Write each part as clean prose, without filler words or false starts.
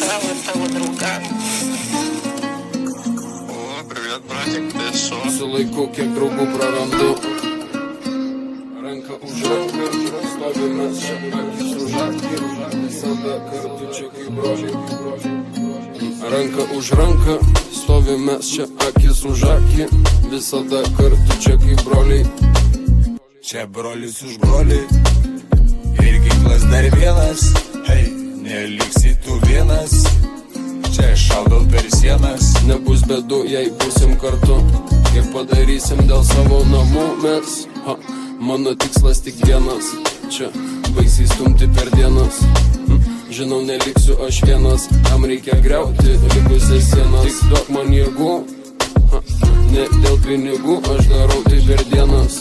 справи того друга. О, привет, братик, ты шо? Силайку, як другу проранду. Ранка уж ранка, ставим нас шапки служаки, сада карточек і брожі. Ранка уж ранка, ставим нас шапки служаки, visada kartučiak į broliai. Čia brolis už brolį ir ginklas dar vienas. Hei, neliksi tu vienas. Čia šaudau per sienas. Nebus bėdų, jei būsim kartu ir padarysim dėl savo namų mes. Mano tikslas tik vienas, čia baisiai stumti per dienas. Žinau, neliksiu aš vienas, tam reikia griauti likusias sienas. Tik duok man jėgų, ne dėl pinigų, aš darau tai per dienas.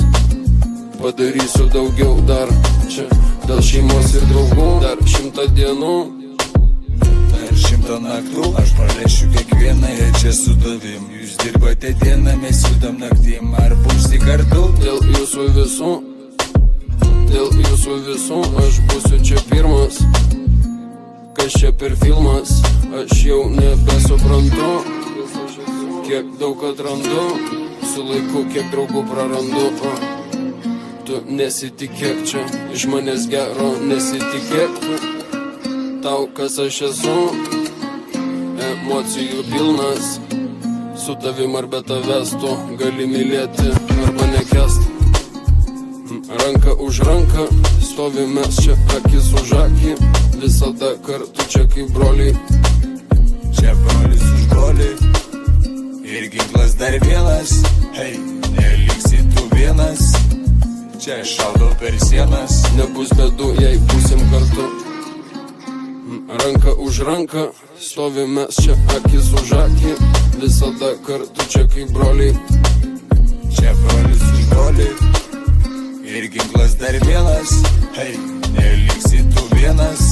Padarysiu daugiau dar čia, dėl šeimos ir draugų. Dar 100 dienų, dar 100 naktų aš pralešiu kiekvieną čia su tavim. Jūs dirbate dieną, mes judam naktim. Ar būsi kartu? dėl jūsų visų aš būsiu čia pirmas. Kas čia per filmas, aš jau nebesuprantu. Kiek daug atrandu, su laiku kiek draugų prarandu. Tu nesitikėk čia, iš manęs gero nesitikėk. Tau kas aš esu, emocijų pilnas. Su tavim ar be tavęs tu gali mylėti arba nekest. Ranka už ranką, stovim mes čia akis už akį, visada kartu čia kaip broliai. Čia brolis už brolį ir ginklas dar vienas. Hei, neliksi tu vienas. Čia šaudau per sienas. Nebus bėdų, jei būsim kartu. Ranka už ranką, stovim mes čia akis už akį, visada kartu čia kaip broliai. Čia brolis už brolį ir ginklas dar vienas. Hei, neliksi tu vienas.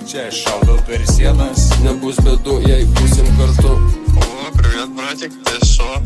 Čia šaudau per sienas. Nebus bėdų, jei būsim kartu. О, привет, братик, ты шо?